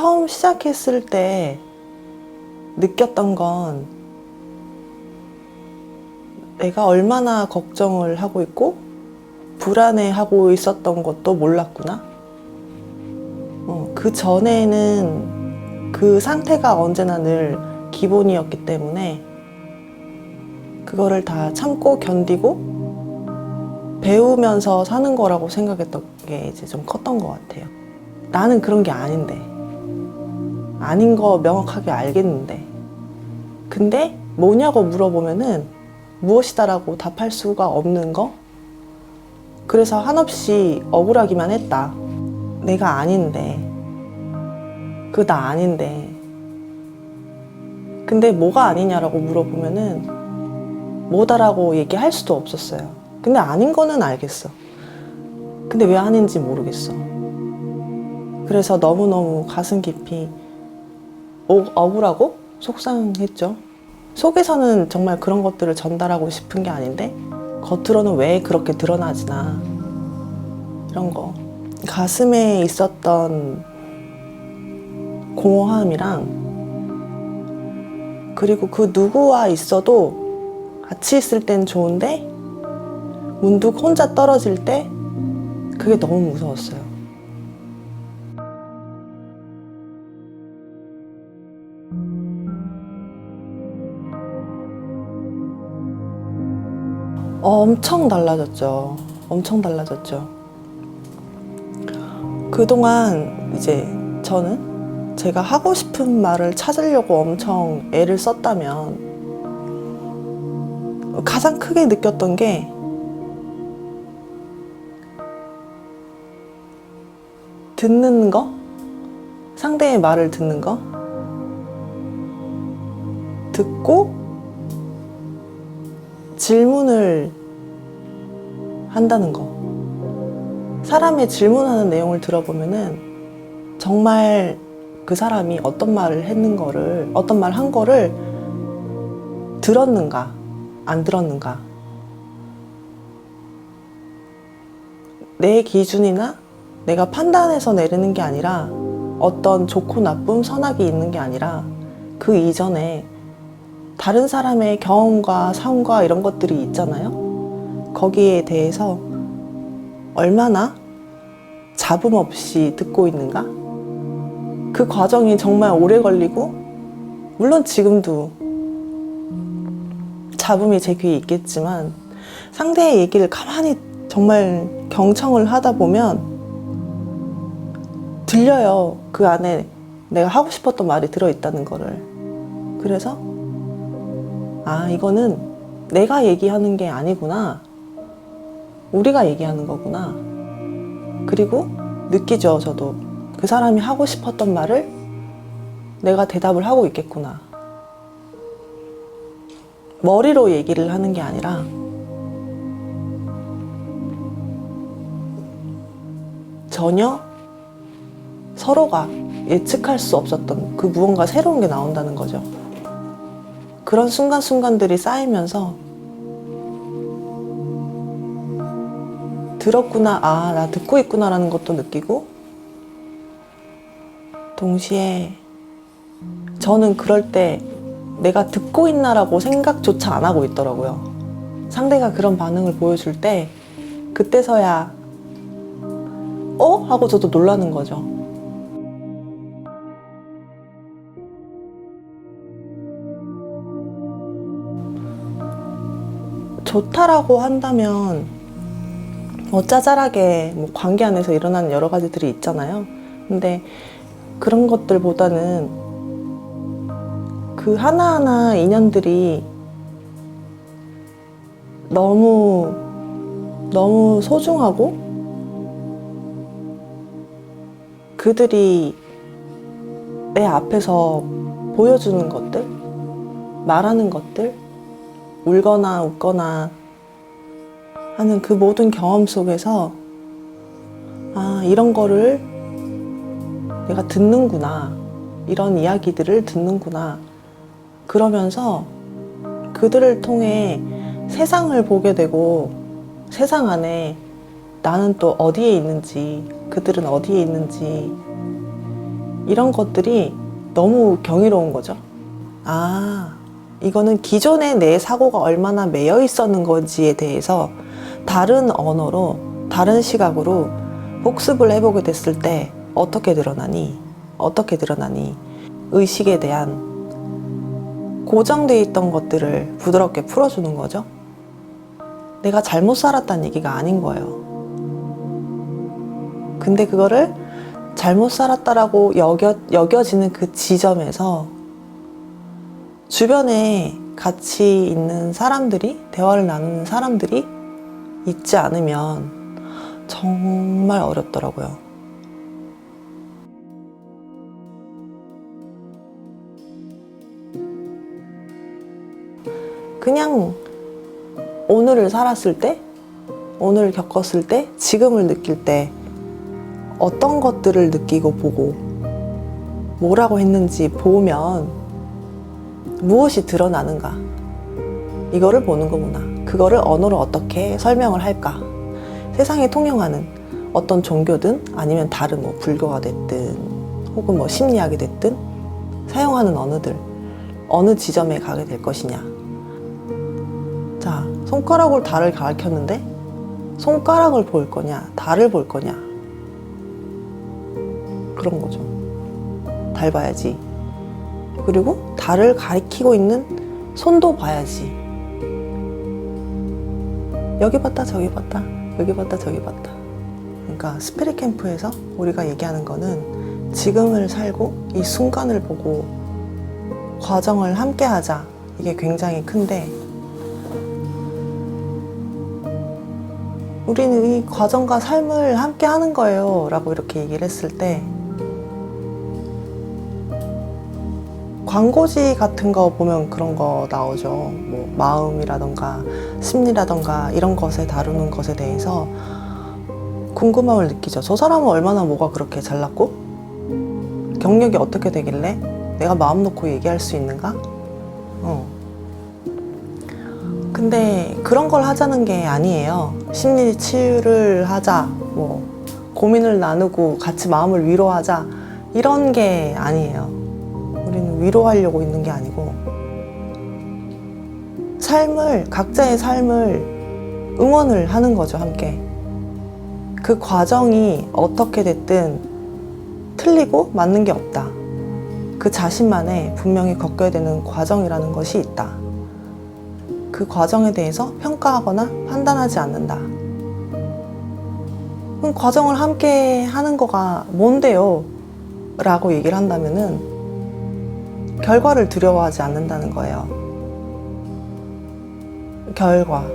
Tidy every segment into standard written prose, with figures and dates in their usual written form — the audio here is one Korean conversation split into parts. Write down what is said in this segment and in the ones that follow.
처음 시작했을 때 느꼈던 건 내가 얼마나 걱정을 하고 있고 불안해하고 있었던 것도 몰랐구나. 그 전에는 그 상태가 언제나 늘 기본이었기 때문에 그거를 다 참고 견디고 배우면서 사는 거라고 생각했던 게 이제 좀 컸던 것 같아요. 나는 그런 게 아닌데, 아닌 거 명확하게 알겠는데, 근데 뭐냐고 물어보면은 무엇이다라고 답할 수가 없는 거? 그래서 한없이 억울하기만 했다. 내가 아닌데, 그거 나 아닌데. 근데 뭐가 아니냐라고 물어보면은 뭐다라고 얘기할 수도 없었어요. 근데 아닌 거는 알겠어. 근데 왜 아닌지 모르겠어. 그래서 너무너무 가슴 깊이 억울하고 속상했죠. 속에서는 정말 그런 것들을 전달하고 싶은 게 아닌데 겉으로는 왜 그렇게 드러나지나, 이런 거. 가슴에 있었던 공허함이랑, 그리고 그 누구와 있어도 같이 있을 땐 좋은데 문득 혼자 떨어질 때 그게 너무 무서웠어요. 엄청 달라졌죠. 엄청 달라졌죠. 그동안 이제 저는 제가 하고 싶은 말을 찾으려고 엄청 애를 썼다면 가장 크게 느꼈던 게 듣는 거? 상대의 말을 듣는 거? 듣고 질문을 한다는 거. 사람의 질문하는 내용을 들어보면은 정말 그 사람이 어떤 말을 했는 거를, 어떤 말 한 거를 들었는가, 안 들었는가. 내 기준이나 내가 판단해서 내리는 게 아니라, 어떤 좋고 나쁨, 선악이 있는 게 아니라 그 이전에 다른 사람의 경험과 삶과 이런 것들이 있잖아요. 거기에 대해서 얼마나 잡음 없이 듣고 있는가? 그 과정이 정말 오래 걸리고, 물론 지금도 잡음이 제 귀에 있겠지만 상대의 얘기를 가만히 정말 경청을 하다 보면 들려요. 그 안에 내가 하고 싶었던 말이 들어있다는 거를. 그래서 이거는 내가 얘기하는 게 아니구나, 우리가 얘기하는 거구나. 그리고 느끼죠. 저도 그 사람이 하고 싶었던 말을 내가 대답을 하고 있겠구나. 머리로 얘기를 하는 게 아니라 전혀 서로가 예측할 수 없었던 그 무언가 새로운 게 나온다는 거죠. 그런 순간순간들이 쌓이면서 들었구나, 나 듣고 있구나라는 것도 느끼고, 동시에 저는 그럴 때 내가 듣고 있나라고 생각조차 안 하고 있더라고요. 상대가 그런 반응을 보여줄 때 그때서야 하고 저도 놀라는 거죠. 좋다라고 한다면 짜잘하게 관계 안에서 일어나는 여러 가지들이 있잖아요. 근데 그런 것들보다는 그 하나하나 인연들이 너무 소중하고, 그들이 내 앞에서 보여주는 것들, 말하는 것들, 울거나 웃거나 하는 그 모든 경험 속에서 이런 거를 내가 듣는구나, 이런 이야기들을 듣는구나. 그러면서 그들을 통해 세상을 보게 되고, 세상 안에 나는 또 어디에 있는지, 그들은 어디에 있는지, 이런 것들이 너무 경이로운 거죠. 아, 이거는 기존에 내 사고가 얼마나 매여 있었는 건지에 대해서 다른 언어로, 다른 시각으로 복습을 해보게 됐을 때 어떻게 드러나니? 어떻게 드러나니? 의식에 대한 고정되어 있던 것들을 부드럽게 풀어주는 거죠. 내가 잘못 살았다는 얘기가 아닌 거예요. 근데 그거를 잘못 살았다라고 여겨지는 그 지점에서 주변에 같이 있는 사람들이, 대화를 나누는 사람들이 있지 않으면 정말 어렵더라고요. 그냥 오늘을 살았을 때, 오늘을 겪었을 때, 지금을 느낄 때 어떤 것들을 느끼고 보고 뭐라고 했는지 보면 무엇이 드러나는가, 이거를 보는 거구나. 그거를 언어로 어떻게 설명을 할까. 세상에 통용하는 어떤 종교든 아니면 다른 뭐 불교가 됐든 혹은 뭐 심리학이 됐든 사용하는 언어들, 어느 지점에 가게 될 것이냐. 자, 손가락으로 달을 가리켰는데 손가락을 볼 거냐, 달을 볼 거냐, 그런 거죠. 달 봐야지. 그리고 달을 가리키고 있는 손도 봐야지. 여기 봤다 저기 봤다, 여기 봤다 저기 봤다. 그러니까 스피릿 캠프에서 우리가 얘기하는 거는 지금을 살고 이 순간을 보고 과정을 함께 하자, 이게 굉장히 큰데, 우리는 이 과정과 삶을 함께 하는 거예요 라고 이렇게 얘기를 했을 때, 광고지 같은 거 보면 그런 거 나오죠. 뭐 마음이라던가 심리라던가 이런 것에 다루는 것에 대해서 궁금함을 느끼죠. 저 사람은 얼마나 뭐가 그렇게 잘났고 경력이 어떻게 되길래 내가 마음 놓고 얘기할 수 있는가? 근데 그런 걸 하자는 게 아니에요. 심리 치유를 하자, 뭐 고민을 나누고 같이 마음을 위로하자, 이런 게 아니에요. 우리는 위로하려고 있는 게 아니고 각자의 삶을 응원을 하는 거죠, 함께. 그 과정이 어떻게 됐든 틀리고 맞는 게 없다. 그 자신만의 분명히 겪어야 되는 과정이라는 것이 있다. 그 과정에 대해서 평가하거나 판단하지 않는다. 그럼 과정을 함께 하는 거가 뭔데요? 라고 얘기를 한다면은 결과를 두려워하지 않는다는 거예요. 결과.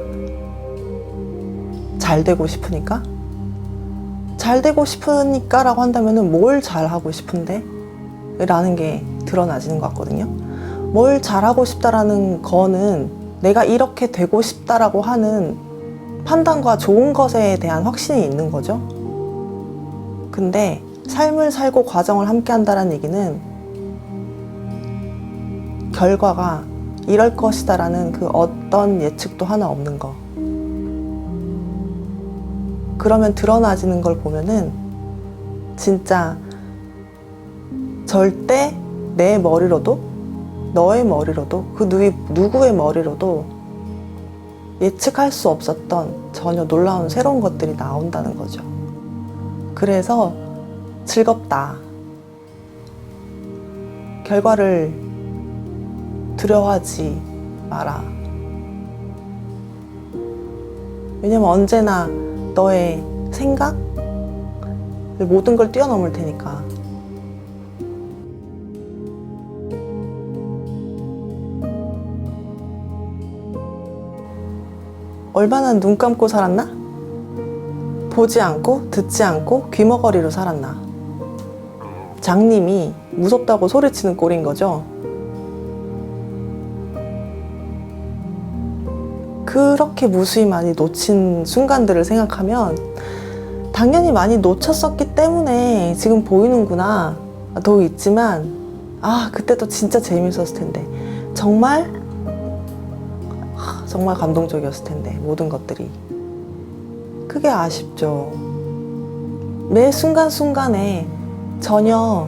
잘 되고 싶으니까? 잘 되고 싶으니까 라고 한다면은 뭘 잘하고 싶은데? 라는 게 드러나지는 것 같거든요. 뭘 잘하고 싶다라는 거는 내가 이렇게 되고 싶다라고 하는 판단과 좋은 것에 대한 확신이 있는 거죠. 근데 삶을 살고 과정을 함께 한다는 얘기는 결과가 이럴 것이다라는 그 어떤 예측도 하나 없는 거. 그러면 드러나지는 걸 보면은 진짜 절대 내 머리로도, 너의 머리로도, 그 누구의 머리로도 예측할 수 없었던 전혀 놀라운 새로운 것들이 나온다는 거죠. 그래서 즐겁다. 결과를 두려워하지 마라. 왜냐면 언제나 너의 생각, 모든 걸 뛰어넘을 테니까. 얼마나 눈 감고 살았나? 보지 않고 듣지 않고 귀머거리로 살았나? 장님이 무섭다고 소리치는 꼴인 거죠. 그렇게 무수히 많이 놓친 순간들을 생각하면 당연히 많이 놓쳤었기 때문에 지금 보이는구나 도 있지만, 그때도 진짜 재밌었을 텐데, 정말 감동적이었을 텐데, 모든 것들이. 그게 아쉽죠. 매 순간순간에 전혀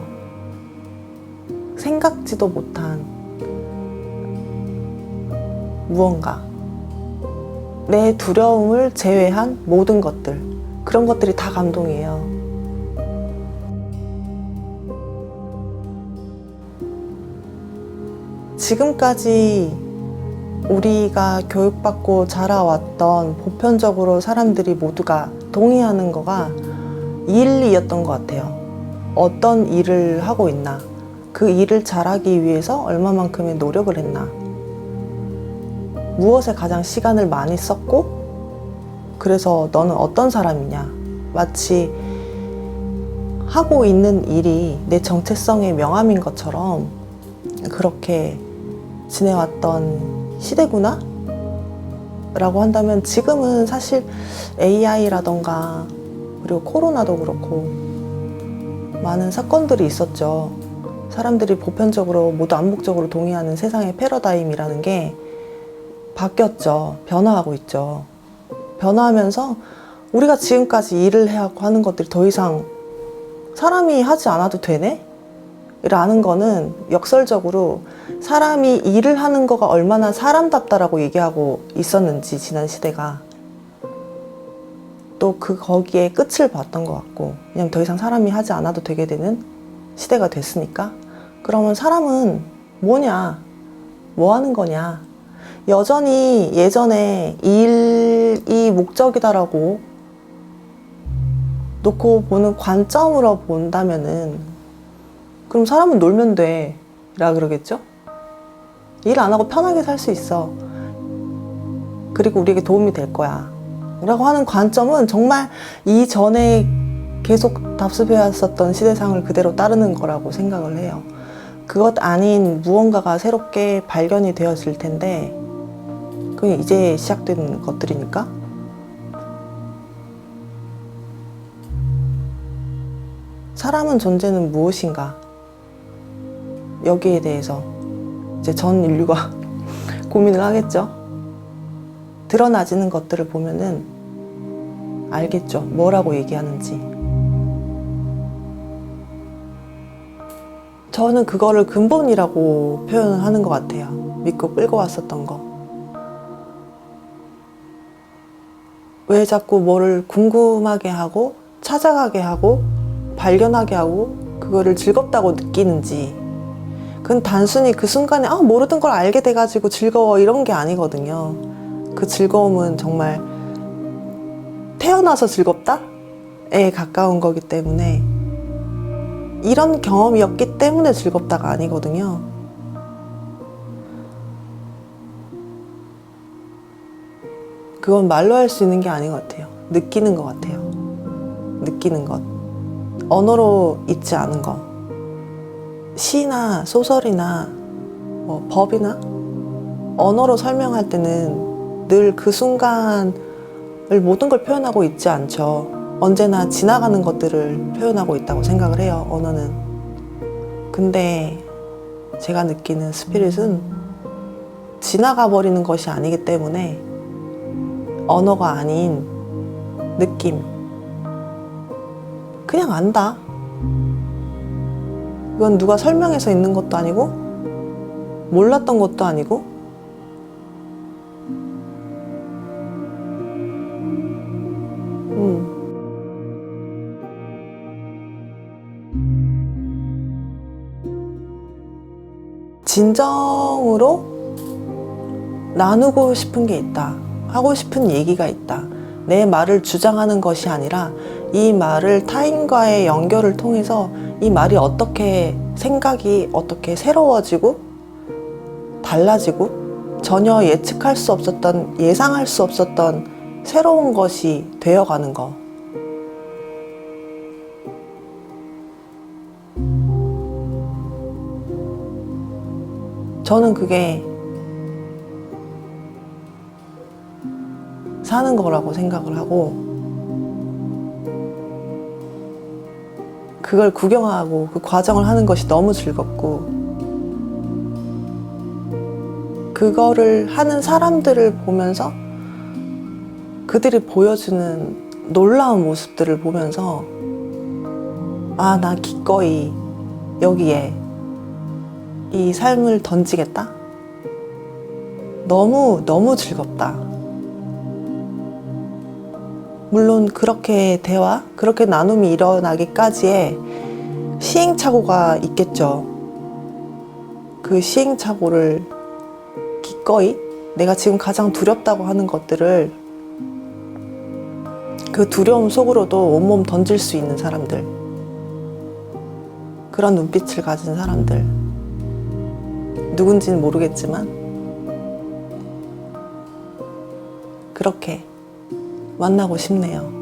생각지도 못한 무언가, 내 두려움을 제외한 모든 것들, 그런 것들이 다 감동이에요. 지금까지 우리가 교육받고 자라왔던 보편적으로 사람들이 모두가 동의하는 거가 일이었던 것 같아요. 어떤 일을 하고 있나, 그 일을 잘하기 위해서 얼마만큼의 노력을 했나, 무엇에 가장 시간을 많이 썼고, 그래서 너는 어떤 사람이냐, 마치 하고 있는 일이 내 정체성의 명함인 것처럼 그렇게 지내왔던 시대구나? 라고 한다면, 지금은 사실 AI라던가 그리고 코로나도 그렇고 많은 사건들이 있었죠. 사람들이 보편적으로 모두 암묵적으로 동의하는 세상의 패러다임이라는 게 바뀌었죠. 변화하고 있죠. 변화하면서 우리가 지금까지 일을 해야 하는 것들이 더 이상 사람이 하지 않아도 되네? 라는 거는 역설적으로 사람이 일을 하는 거가 얼마나 사람답다라고 얘기하고 있었는지, 지난 시대가 또 거기에 끝을 봤던 것 같고, 그냥 더 이상 사람이 하지 않아도 되게 되는 시대가 됐으니까, 그러면 사람은 뭐냐, 뭐 하는 거냐, 여전히 예전에 일이 목적이다라고 놓고 보는 관점으로 본다면은, 그럼 사람은 놀면 돼 라 그러겠죠? 일 안 하고 편하게 살 수 있어, 그리고 우리에게 도움이 될 거야 라고 하는 관점은 정말 이전에 계속 답습해왔었던 시대상을 그대로 따르는 거라고 생각을 해요. 그것 아닌 무언가가 새롭게 발견이 되었을 텐데, 그게 이제 시작된 것들이니까. 사람은 존재는 무엇인가, 여기에 대해서 이제 전 인류가 고민을 하겠죠. 드러나지는 것들을 보면은 알겠죠, 뭐라고 얘기하는지. 저는 그거를 근본이라고 표현을 하는 것 같아요. 믿고 끌고 왔었던 거. 왜 자꾸 뭐를 궁금하게 하고 찾아가게 하고 발견하게 하고 그거를 즐겁다고 느끼는지. 그건 단순히 그 순간에 모르던 걸 알게 돼가지고 즐거워, 이런 게 아니거든요. 그 즐거움은 정말 태어나서 즐겁다에 가까운 거기 때문에, 이런 경험이었기 때문에 즐겁다가 아니거든요. 그건 말로 할 수 있는 게 아닌 것 같아요. 느끼는 것 같아요. 느끼는 것. 언어로 있지 않은 것. 시나 소설이나 법이나 언어로 설명할 때는 늘 그 순간을 모든 걸 표현하고 있지 않죠. 언제나 지나가는 것들을 표현하고 있다고 생각을 해요, 언어는. 근데 제가 느끼는 스피릿은 지나가 버리는 것이 아니기 때문에 언어가 아닌 느낌, 그냥 안다. 이건 누가 설명해서 있는 것도 아니고 몰랐던 것도 아니고, 진정으로 나누고 싶은 게 있다, 하고 싶은 얘기가 있다, 내 말을 주장하는 것이 아니라 이 말을 타인과의 연결을 통해서 이 말이 어떻게, 생각이 어떻게 새로워지고 달라지고 전혀 예측할 수 없었던, 예상할 수 없었던 새로운 것이 되어가는 거. 저는 그게 사는 거라고 생각을 하고, 그걸 구경하고 그 과정을 하는 것이 너무 즐겁고, 그거를 하는 사람들을 보면서 그들이 보여주는 놀라운 모습들을 보면서 나 기꺼이 여기에 이 삶을 던지겠다? 너무 즐겁다. 물론 그렇게 대화, 그렇게 나눔이 일어나기까지의 시행착오가 있겠죠. 그 시행착오를 기꺼이 내가 지금 가장 두렵다고 하는 것들을 그 두려움 속으로도 온몸 던질 수 있는 사람들, 그런 눈빛을 가진 사람들, 누군지는 모르겠지만 그렇게 만나고 싶네요.